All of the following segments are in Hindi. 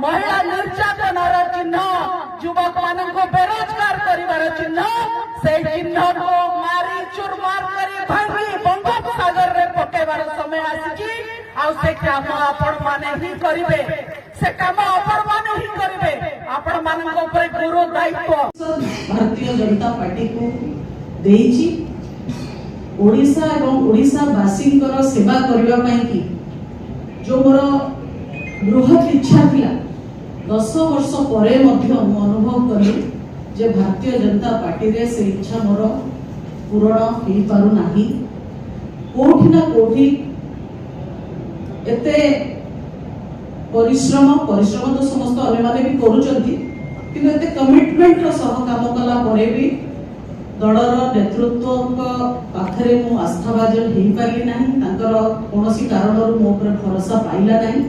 महिला निर्यातनार चिन्ह युवक मान बेरोजगार कर चिन्ह से चिन्ह को मारी चुरमार कर भांगी बंगोपसागर रे पकेबार समय आसी से काम आपण माने ही करिवे से काम आपण माने ही करिवे आपण मानक ऊपर गुरु दायित्व भारतीय जनता पार्टी को देइछि ओडिशा एवं ओडिशा वासींकर सेवा करबा पई कि जो मोर बृहत इच्छा थिला 10 वर्ष परे मध्य अनुभव कली जे भारतीय जनता पार्टी रे से इच्छा मोर पूरण हो पारु नाही कोठी ना कोठी एते परिश्रम तो समस्त अन्य माने भी करूचंती किंतु एते कमिटमेंट रो सह काम कला परे भी दलर नेतृत्व पाखरे मु आस्थाभाजन हो पारि नाही तांकर कोनोसी कारणरू मो पर भरोसा पाइला नाही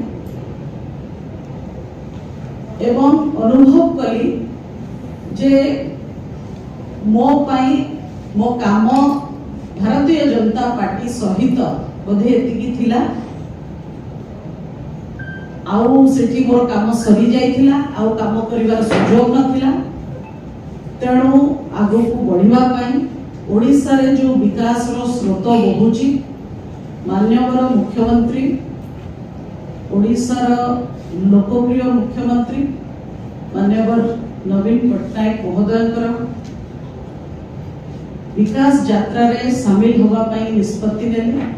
एवं अनुभव कली जे मो पाई मो काम भारतीय जनता पार्टी सहित बोधे एतिकी थिला आउ सेठी मोर काम सरी जाइथिला आउ काम करिवार सुयोग नथिला तेणु आगो को बढ़िबा पाई ओडिसा रे जो विकास रो स्रोत बहुची माननीय मुख्यमंत्री ओडिसा रो लोकप्रिय मुख्यमंत्री माननीय नवीन पट्टनायक महोदय विकास यात्रा रे शामिल होगा पाई निष्पत्ति नेले